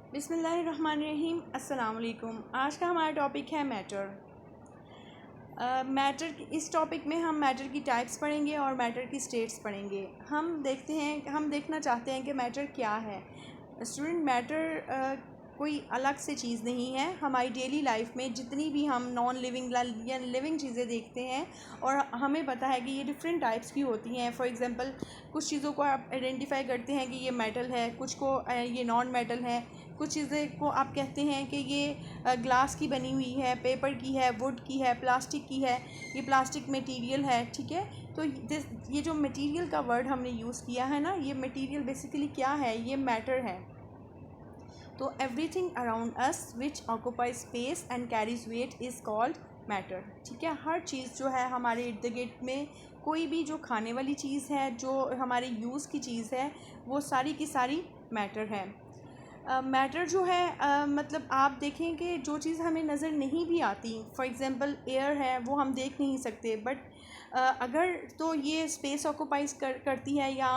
बिस्मिल्लाहिर्रहमानिर्रहीम। अस्सलाम वालेकुम। आज का हमारा टॉपिक है मैटर। इस टॉपिक में हम मैटर की टाइप्स पढ़ेंगे और मैटर की स्टेट्स पढ़ेंगे। हम देखना चाहते हैं कि मैटर क्या है। स्टूडेंट, मैटर कोई अलग से चीज़ नहीं है। हमारी डेली लाइफ में जितनी भी हम नॉन लिविंग या लिविंग चीज़ें देखते हैं और हमें पता है कि ये डिफरेंट टाइप्स की होती हैं। फॉर एग्ज़ाम्पल, कुछ चीज़ों को आप आइडेंटिफाई करते हैं कि ये मेटल है, कुछ को ये नॉन मेटल है, कुछ चीज़ें को आप कहते हैं कि ये ग्लास की बनी हुई है, पेपर की है, वुड की है, प्लास्टिक की है, ये प्लास्टिक मटेरियल है। ठीक है, तो ये जो मटेरियल का वर्ड हमने यूज़ किया है ना, ये मटेरियल बेसिकली क्या है? ये मैटर है। तो everything around us which occupy space and carries weight is called matter. ठीक है, हर चीज़ जो है हमारे इर्द गिर्द में, कोई भी जो खाने वाली चीज़ है, जो हमारे यूज़ की चीज़ है, वो सारी की सारी मैटर है। मैटर जो है मतलब आप देखें कि जो चीज़ हमें नज़र नहीं भी आती, फॉर एग्ज़ाम्पल एयर है, वो हम देख नहीं सकते, बट अगर तो ये स्पेस ऑक्यूपाइज करती है या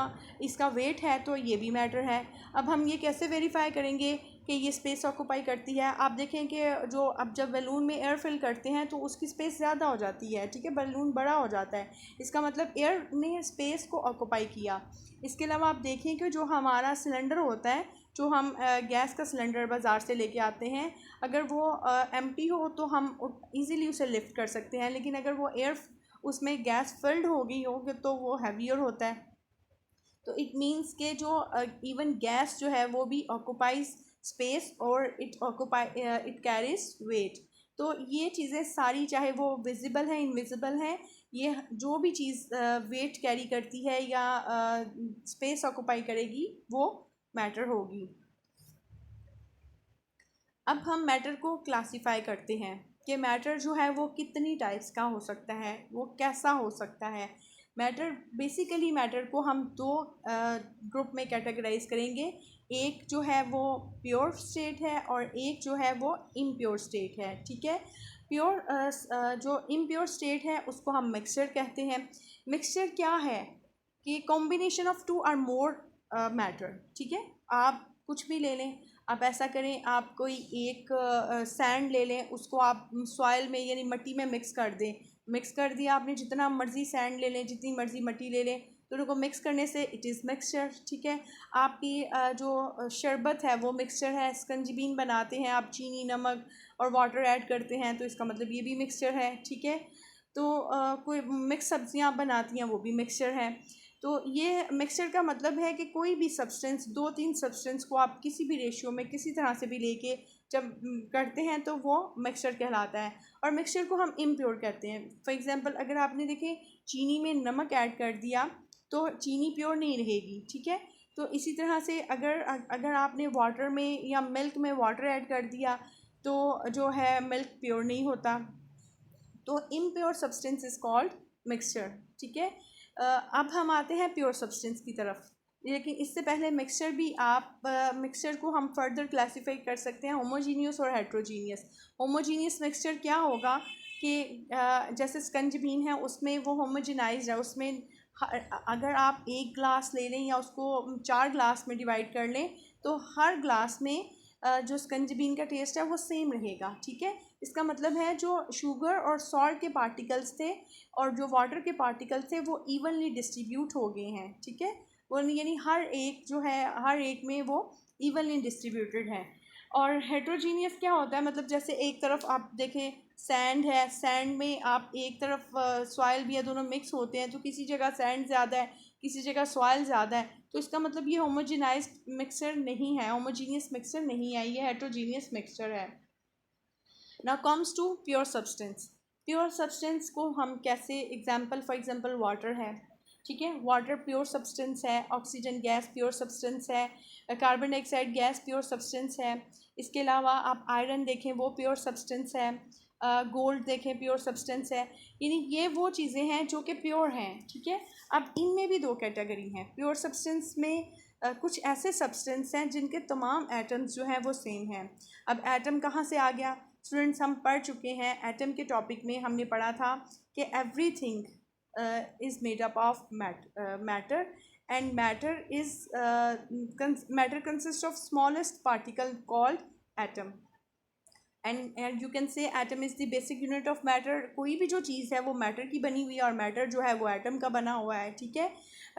इसका वेट है, तो ये भी मैटर है। अब हम ये कैसे वेरीफाई करेंगे कि ये स्पेस ऑक्यूपाई करती है? आप देखें कि अब जब बैलून में एयर फिल करते हैं तो उसकी स्पेस ज़्यादा हो जाती है। ठीक है, बैलून बड़ा हो जाता है, इसका मतलब एयर ने स्पेस को ऑक्यूपाई किया। इसके अलावा आप देखें कि जो हमारा सिलेंडर होता है, जो हम गैस का सिलेंडर बाज़ार से लेके आते हैं, अगर वो एम्प्टी हो तो हम इजीली उसे लिफ्ट कर सकते हैं, लेकिन अगर वो एयर उसमें गैस फिल्ड हो गई हो तो वो हैवियर होता है। तो इट मीन्स के जो इवन गैस जो है वो भी ऑक्यूपाइज स्पेस और इट कैरीज वेट। तो ये चीज़ें सारी, चाहे वो विजिबल है, इनविजिबल है, ये जो भी चीज़ वेट कैरी करती है या स्पेस ऑक्यूपाई करेगी, वो मैटर होगी। अब हम मैटर को क्लासिफाई करते हैं कि मैटर जो है वो कितनी टाइप्स का हो सकता है, वो कैसा हो सकता है। बेसिकली मैटर को हम दो ग्रुप में कैटेगराइज करेंगे। एक जो है वो प्योर स्टेट है और एक जो है वो इम्प्योर स्टेट है। ठीक है, जो इम्प्योर स्टेट है उसको हम मिक्सचर कहते हैं। मिक्सचर क्या है? कि कॉम्बिनेशन ऑफ टू और मोर मैटर। ठीक है, आप कुछ भी ले लें। आप ऐसा करें, आप कोई एक सैंड ले लें, उसको आप सॉइल में यानी मिट्टी में मिक्स कर दें। मिक्स कर दिया आपने, जितना मर्ज़ी सैंड ले लें, जितनी मर्ज़ी मिट्टी ले लें, तो उनको मिक्स करने से इट इज़ मिक्सचर। ठीक है, आपकी जो शरबत है वो मिक्सचर है। स्कंजीबीन बनाते हैं आप, चीनी, नमक और वाटर ऐड करते हैं, तो इसका मतलब ये भी मिक्सचर है। ठीक है, तो कोई मिक्स सब्जियां आप बनाती हैं, वो भी मिक्सचर है। तो ये मिक्सचर का मतलब है कि कोई भी सब्सटेंस, दो तीन सब्सटेंस को आप किसी भी रेशियो में किसी तरह से भी लेके जब करते हैं तो वो मिक्सचर कहलाता है। और मिक्सचर को हम इम्प्योर कहते हैं। फॉर एग्जांपल, अगर आपने देखें चीनी में नमक ऐड कर दिया तो चीनी प्योर नहीं रहेगी। ठीक है, तो इसी तरह से अगर अगर आपने वाटर में या मिल्क में वाटर ऐड कर दिया तो जो है मिल्क प्योर नहीं होता। तो impure substance is called mixture. ठीक है, अब हम आते हैं प्योर सब्सटेंस की तरफ। लेकिन इससे पहले मिक्सचर को हम फर्दर क्लासीफाई कर सकते हैं होमोजीनियस और हेट्रोजीनियस। होमोजीनियस मिक्सचर क्या होगा कि जैसे स्कंजबीन है, उसमें वो होमोजेनाइज है। उसमें अगर आप एक ग्लास ले लें या उसको 4 ग्लास में डिवाइड कर लें, तो हर ग्लास में जो स्कंजबीन का टेस्ट है वो सेम रहेगा। ठीक है, इसका मतलब है जो शुगर और सॉल्ट के पार्टिकल्स थे और जो वाटर के पार्टिकल्स थे वो इवनली डिस्ट्रीब्यूट हो गए हैं। ठीक है, वो यानी हर एक में वो इवनली डिस्ट्रीब्यूटेड है। और हेट्रोजीनियस क्या होता है? मतलब जैसे एक तरफ आप देखें सैंड है, सैंड में आप एक तरफ सॉइल भी है, दोनों मिक्स होते हैं, तो किसी जगह सैंड ज़्यादा है, किसी जगह सॉइल ज़्यादा है, तो इसका मतलब ये होमोजेनाइज्ड मिक्सचर नहीं है, होमोजीनियस मिक्सचर नहीं है, ये हेट्रोजीनियस मिक्सचर है। Now comes to pure substance. Pure substance को हम कैसे, फॉर एग्जांपल वाटर है। ठीक है, वाटर प्योर सब्सटेंस है। ऑक्सीजन गैस प्योर सब्सटेंस है। Carbon dioxide gas pure substance है। इसके अलावा आप आयरन देखें, वो प्योर सब्सटेंस है। गोल्ड देखें, प्योर सब्सटेंस है। यानी ये वो चीज़ें हैं जो कि प्योर हैं। ठीक है, अब इनमें भी दो कैटेगरी हैं। प्योर सब्सटेंस में कुछ ऐसे सब्सटेंस हैं जिनके तमाम एटम्स जो हैं वो सेम हैं। अब एटम कहाँ से आ गया? स्टूडेंट्स, हम पढ़ चुके हैं एटम के टॉपिक में, हमने पढ़ा था कि everything is made up of matter and matter consists of smallest particle called atom. And you can say atom is the basic unit of matter. कोई भी जो चीज़ है वो मैटर की बनी हुई है और मैटर जो है वो एटम का बना हुआ है. ठीक है,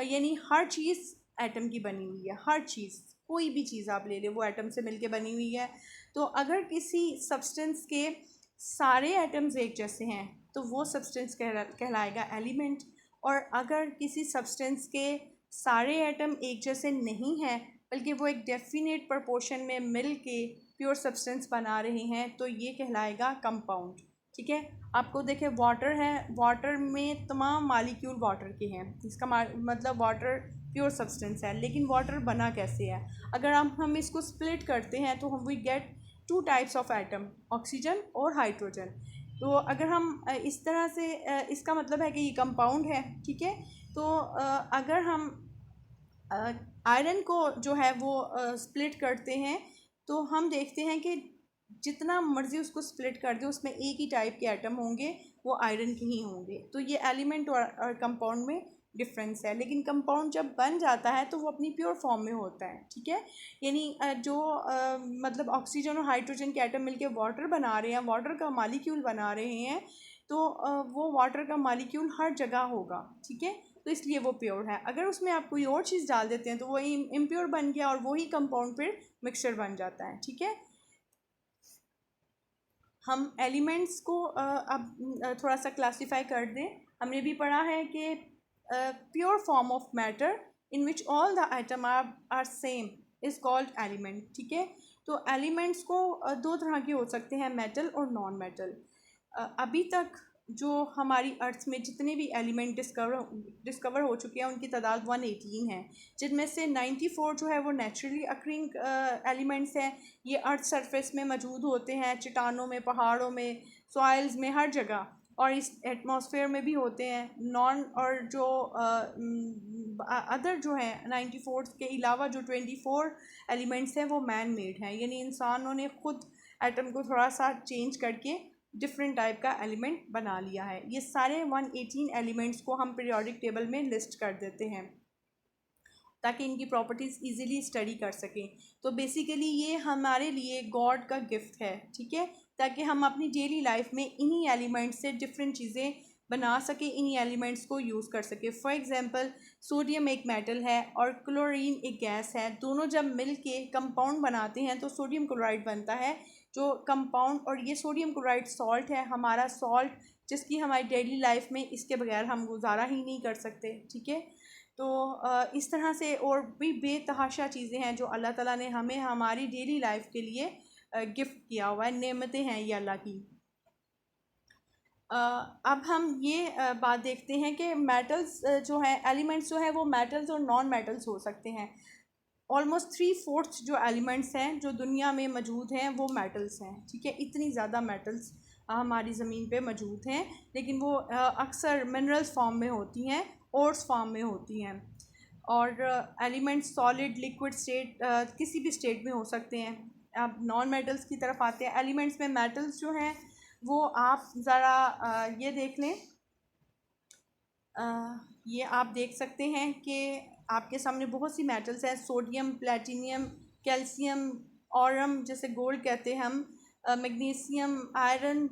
यानी हर चीज़ एटम की बनी हुई है. हर चीज़, कोई भी चीज़ आप ले लें वो एटम से मिलके बनी हुई है. तो अगर किसी सब्सटेंस के सारे एटम्स एक जैसे हैं तो वो सब्सटेंस कहलाएगा एलिमेंट. और अगर किसी सब्सटेंस के सारे एटम एक जैसे नहीं हैं बल्कि वो एक डेफिनेट प्रोपोर्शन में मिल के प्योर सब्सटेंस बना रहे हैं तो ये कहलाएगा कंपाउंड. ठीक है, आपको देखें वाटर है, वाटर में तमाम मालिक्यूल वाटर के हैं. इसका मतलब वाटर प्योर सब्सटेंस है. लेकिन वाटर बना कैसे है? अगर हम इसको स्प्लिट करते हैं तो हम we get two types of atom, oxygen और हाइड्रोजन. तो अगर हम इस तरह से इसका मतलब है कि ये कंपाउंड है. ठीक है, तो अगर हम आयरन को जो है वो स्प्लिट करते हैं तो हम देखते हैं कि जितना मर्ज़ी उसको स्प्लिट कर दे उसमें एक ही टाइप के एटम होंगे, वो आयरन के ही होंगे. तो ये एलिमेंट और कंपाउंड में डिफरेंस है. लेकिन कंपाउंड जब बन जाता है तो वो अपनी प्योर फॉर्म में होता है. ठीक है, यानी जो मतलब ऑक्सीजन और हाइड्रोजन के एटम मिलके वाटर बना रहे हैं, वाटर का मालिक्यूल बना रहे हैं, तो वो वाटर का मालिक्यूल हर जगह होगा. ठीक है, तो इसलिए वो प्योर है. अगर उसमें आप कोई और चीज़ डाल देते हैं तो वो इम्प्योर बन गया और वही कंपाउंड फिर मिक्सचर बन जाता है. ठीक है, हम एलिमेंट्स को अब थोड़ा सा क्लासीफाई कर दें. हमने भी पढ़ा है कि pure form of matter in which all the item are same is called element. ठीक है, तो एलिमेंट्स को दो तरह के हो सकते हैं, मेटल और नॉन मेटल. अभी तक जो हमारी अर्थ में जितने भी एलिमेंट डिस्कवर हो चुके हैं उनकी तादाद 118 है, जिनमें से 94 जो है वो नेचुरली अक्रिंग एलिमेंट्स हैं. ये अर्थ सरफेस में मौजूद होते हैं, चट्टानों में, पहाड़ों में, सॉइल्स में, हर जगह, और इस एटमॉस्फेयर में भी होते हैं. नॉन और जो अदर जो हैं 94 के अलावा जो 24 एलिमेंट्स हैं वो मैन मेड हैं, यानी इंसानों ने ख़ुद एटम को थोड़ा सा चेंज करके डिफरेंट टाइप का एलिमेंट बना लिया है. ये सारे 118 एलिमेंट्स को हम पीरियोडिक टेबल में लिस्ट कर देते हैं ताकि इनकी प्रॉपर्टीज़ इजीली स्टडी कर सकें. तो बेसिकली ये हमारे लिए गॉड का गिफ्ट है. ठीक है, ताकि हम अपनी डेली लाइफ में इन्हीं एलिमेंट्स से डिफरेंट चीज़ें बना सकें, इन्हीं एलिमेंट्स को यूज़ कर सकें. फॉर एग्जांपल सोडियम एक मेटल है और क्लोरीन एक गैस है. दोनों जब मिल के कंपाउंड बनाते हैं तो सोडियम क्लोराइड बनता है जो कंपाउंड. और ये सोडियम क्लोराइड सॉल्ट है, हमारा सॉल्ट, जिसकी हमारी डेली लाइफ में इसके बगैर हम गुजारा ही नहीं कर सकते. ठीक है, तो इस तरह से और भी बेतहाशा चीज़ें हैं जो अल्लाह ताला ने हमें हमारी डेली लाइफ के लिए गिफ्ट किया हुआ है. नेमतें हैं ये अल्लाह की. अब हम ये बात देखते हैं कि मेटल्स जो हैं, एलिमेंट्स जो हैं वो मेटल्स और नॉन मेटल्स हो सकते हैं. ऑलमोस्ट 3/4 जो एलिमेंट्स हैं जो दुनिया में मौजूद हैं वो मेटल्स हैं. ठीक है, इतनी ज़्यादा मेटल्स हमारी ज़मीन पे मौजूद हैं, लेकिन वो अक्सर मिनरल्स फॉर्म में होती हैं, ओर्स फॉर्म में होती हैं. और एलिमेंट्स सॉलिड, लिक्विड स्टेट, किसी भी स्टेट में हो सकते हैं. अब नॉन मेटल्स की तरफ आते हैं. एलिमेंट्स में मेटल्स जो हैं वो आप ज़रा ये देख लें. ये आप देख सकते हैं कि आपके सामने बहुत सी मेटल्स हैं. सोडियम, प्लेटिनियम, कैल्शियम, ऑरम जैसे गोल्ड कहते हैं हम, मैग्नीशियम, आयरन,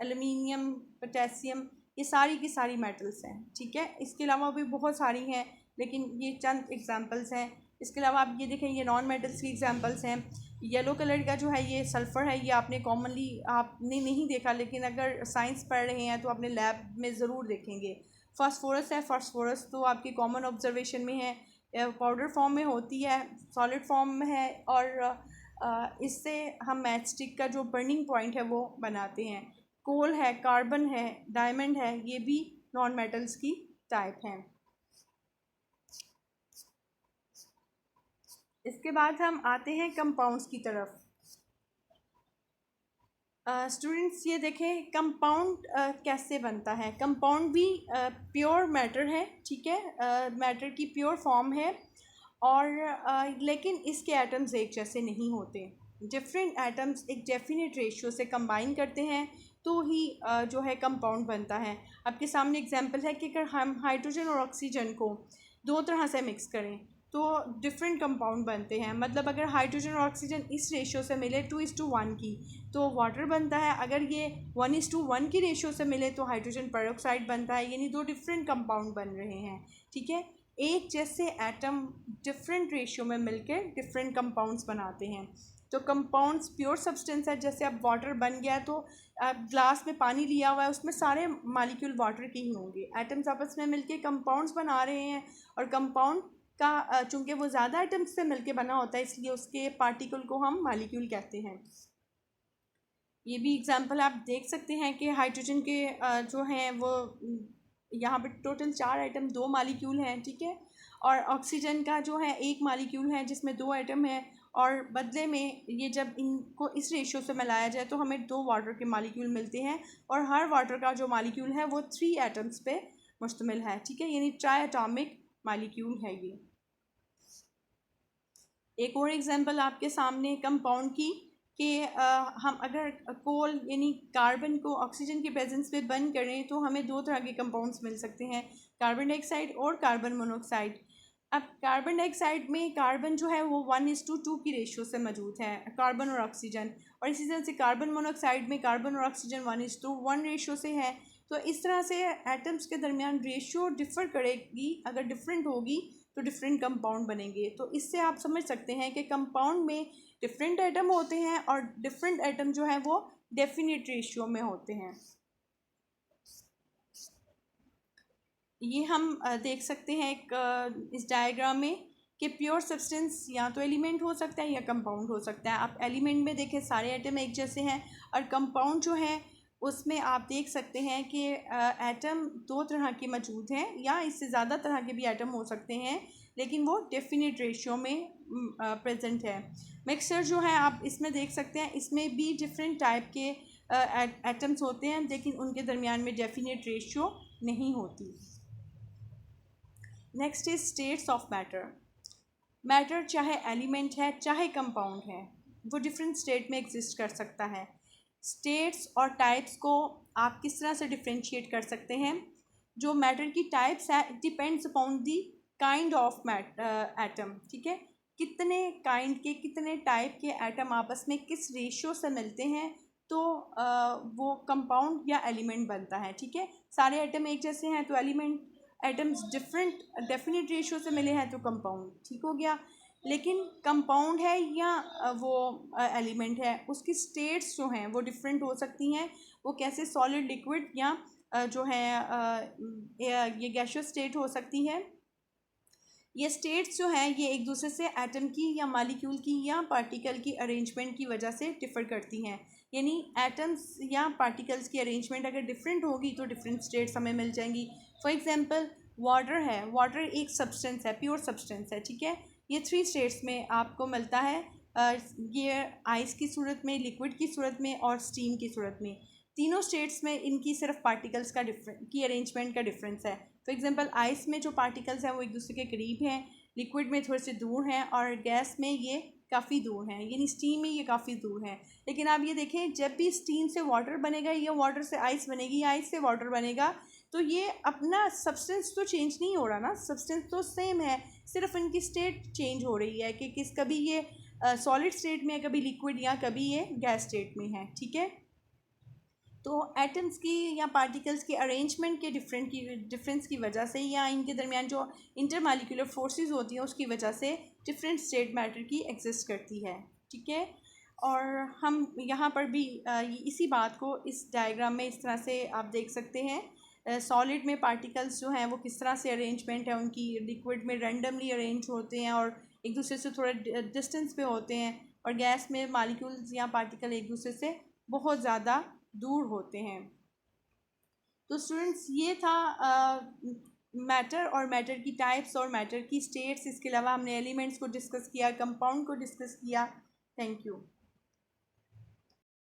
एल्युमिनियम, पोटेशियम, ये सारी की सारी मेटल्स हैं. ठीक है, इसके अलावा भी बहुत सारी हैं लेकिन ये चंद एग्जांपल्स हैं. इसके अलावा आप ये देखें, ये नॉन मेटल्स की एग्जांपल्स हैं. येलो कलर का जो है ये सल्फ़र है. ये आपने कॉमनली आपने नहीं देखा, लेकिन अगर साइंस पढ़ रहे हैं तो अपने लैब में ज़रूर देखेंगे. फास्फोरस है. फास्फोरस तो आपकी कॉमन ऑब्जर्वेशन में है, पाउडर फॉर्म में होती है, सॉलिड फॉर्म में है, और इससे हम मैच स्टिक का जो बर्निंग पॉइंट है वो बनाते हैं. कोल है, कार्बन है, डायमंड है, ये भी नॉन मेटल्स की टाइप हैं. इसके बाद हम आते हैं कंपाउंड्स की तरफ. स्टूडेंट्स ये देखें कंपाउंड कैसे बनता है. कंपाउंड भी प्योर मैटर है. ठीक है, मैटर की प्योर फॉर्म है, और लेकिन इसके एटम्स एक जैसे नहीं होते. डिफरेंट एटम्स एक डेफिनेट रेशियो से कंबाइन करते हैं तो ही जो है कंपाउंड बनता है. आपके सामने एग्जांपल है कि अगर हम हाइड्रोजन और ऑक्सीजन को दो तरह से मिक्स करें तो डिफरेंट कंपाउंड बनते हैं। मतलब अगर हाइड्रोजन और ऑक्सीजन इस रेशो से मिले 2:1 की तो वाटर बनता है, अगर ये 1:1 की रेशो से मिले तो हाइड्रोजन पेरोक्साइड बनता है, यानी दो डिफरेंट कंपाउंड बन रहे हैं। ठीक है, एक जैसे एटम डिफरेंट रेशियो में मिलकर डिफरेंट कंपाउंड्स बनाते हैं। तो कंपाउंड्स प्योर सब्सटेंस है, जैसे अब वाटर बन गया तो अब ग्लास में पानी लिया हुआ है, उसमें सारे मॉलिक्यूल वाटर के ही होंगे। एटम्स आपस में मिलके कंपाउंड्स बना रहे हैं, और कंपाउंड का चूँकि वो ज़्यादा एटम्स से मिलके बना होता है इसलिए उसके पार्टिकल को हम मॉलिक्यूल कहते हैं। ये भी एग्जांपल आप देख सकते हैं कि हाइड्रोजन के जो हैं वो यहाँ पे टोटल 4 एटम 2 मॉलिक्यूल हैं। ठीक है, और ऑक्सीजन का जो है 1 मॉलिक्यूल है जिसमें 2 एटम हैं, और बदले में ये जब इनको इस रेशियो से मिलाया जाए तो हमें 2 वाटर के मॉलिक्यूल मिलते हैं, और हर वाटर का जो मॉलिक्यूल है वो 3 एटम्स पे मुश्तमिल है। ठीक है, यानी ट्राई एटॉमिक मॉलिक्यूल है ये। एक और एग्जांपल आपके सामने कंपाउंड की कि हम अगर कोल यानी कार्बन को ऑक्सीजन की प्रेजेंस में बर्न करें तो हमें दो तरह के कंपाउंड्स मिल सकते हैं, कार्बन डाइऑक्साइड और कार्बन मोनोऑक्साइड। अब कार्बन डाइऑक्साइड में कार्बन जो है वो 1:2 की रेशियो से मौजूद है, कार्बन और ऑक्सीजन, और इसी तरह से कार्बन मोनोऑक्साइड में कार्बन और ऑक्सीजन 1:1 रेशियो से है। तो इस तरह से एटम्स के दरमियान रेशियो डिफ़र करेगी, अगर डिफरेंट होगी तो डिफरेंट कंपाउंड बनेंगे। तो इससे आप समझ सकते हैं कि कंपाउंड में डिफरेंट एटम होते हैं और डिफरेंट एटम जो है वो डेफिनेट रेशियो में होते हैं। ये हम देख सकते हैं इस डायग्राम में कि प्योर सब्सटेंस या तो एलिमेंट हो सकता है या कंपाउंड हो सकता है। आप एलिमेंट में देखें सारे एटम एक जैसे हैं, और कंपाउंड जो है उसमें आप देख सकते हैं कि एटम दो तरह के मौजूद हैं, या इससे ज़्यादा तरह के भी एटम हो सकते हैं, लेकिन वो डेफिनेट रेशियो में प्रेजेंट है। मिक्सचर जो है आप इसमें देख सकते हैं, इसमें भी डिफरेंट टाइप के एटम्स होते हैं, लेकिन उनके दरमियान में डेफिनेट रेशियो नहीं होती। Next is states of matter. Matter चाहे एलिमेंट है चाहे कंपाउंड है, वो डिफरेंट स्टेट में एग्जिस्ट कर सकता है। स्टेट्स और टाइप्स को आप किस तरह से डिफ्रेंशिएट कर सकते हैं? जो मैटर की टाइप्स है it depends upon the kind of atom. ठीक है, कितने काइंड के कितने टाइप के एटम आपस में किस रेशियो से मिलते हैं तो वो कंपाउंड या एलिमेंट बनता है। ठीक है, सारे एटम एक जैसे हैं तो element, atoms different definite ratio से मिले हैं तो कंपाउंड। ठीक हो गया, लेकिन कंपाउंड है या वो एलिमेंट है, उसकी स्टेट्स जो हैं वो डिफरेंट हो सकती हैं। वो कैसे, सॉलिड, लिक्विड, या जो है ये गैसियस स्टेट हो सकती है। ये स्टेट्स जो हैं ये एक दूसरे से एटम की या मॉलिक्यूल की या पार्टिकल की अरेंजमेंट की वजह से डिफ़र करती हैं। यानी एटम्स या पार्टिकल्स की अरेंजमेंट अगर डिफरेंट होगी तो डिफरेंट स्टेट्स हमें मिल जाएंगी। फॉर एग्जांपल वाटर है, वाटर एक सब्सटेंस है, प्योर सब्सटेंस है। ठीक है, ये 3 स्टेट्स में आपको मिलता है, ये आइस की सूरत में, लिक्विड की सूरत में और स्टीम की सूरत में। तीनों स्टेट्स में इनकी सिर्फ पार्टिकल्स का की अरेंजमेंट का डिफरेंस है। फॉर एग्जांपल आइस में जो पार्टिकल्स हैं वो एक दूसरे के करीब हैं, लिक्विड में थोड़े से दूर हैं, और गैस में ये काफ़ी दूर हैं, यानी स्टीम में ये काफ़ी दूर हैं। लेकिन आप ये देखें, जब भी स्टीम से वाटर बनेगा या वाटर से आइस बनेगी, आइस से वाटर बनेगा, तो ये अपना सब्सटेंस तो चेंज नहीं हो रहा ना, सब्सटेंस तो सेम है, सिर्फ इनकी स्टेट चेंज हो रही है कि कभी ये सॉलिड स्टेट में है, कभी लिक्विड, या कभी ये गैस स्टेट में है। ठीक है, तो एटम्स की या पार्टिकल्स की अरेंजमेंट के डिफरेंस की वजह से, या इनके दरमियान जो इंटरमॉलिक्यूलर फोर्सेस होती हैं उसकी वजह से डिफरेंट स्टेट मैटर की एग्जिस्ट करती है। ठीक है, और हम यहाँ पर भी इसी बात को इस डायग्राम में इस तरह से आप देख सकते हैं। सॉलिड में पार्टिकल्स जो हैं वो किस तरह से अरेंजमेंट है उनकी, लिक्विड में रैंडमली अरेंज होते हैं और एक दूसरे से थोड़ा डिस्टेंस पे होते हैं, और गैस में मॉलिक्यूल्स या पार्टिकल एक दूसरे से बहुत ज़्यादा दूर होते हैं। तो स्टूडेंट्स ये था मैटर और मैटर की टाइप्स और मैटर की स्टेट्स। इसके अलावा हमने एलिमेंट्स को डिस्कस किया, कंपाउंड को डिस्कस किया। Thank you.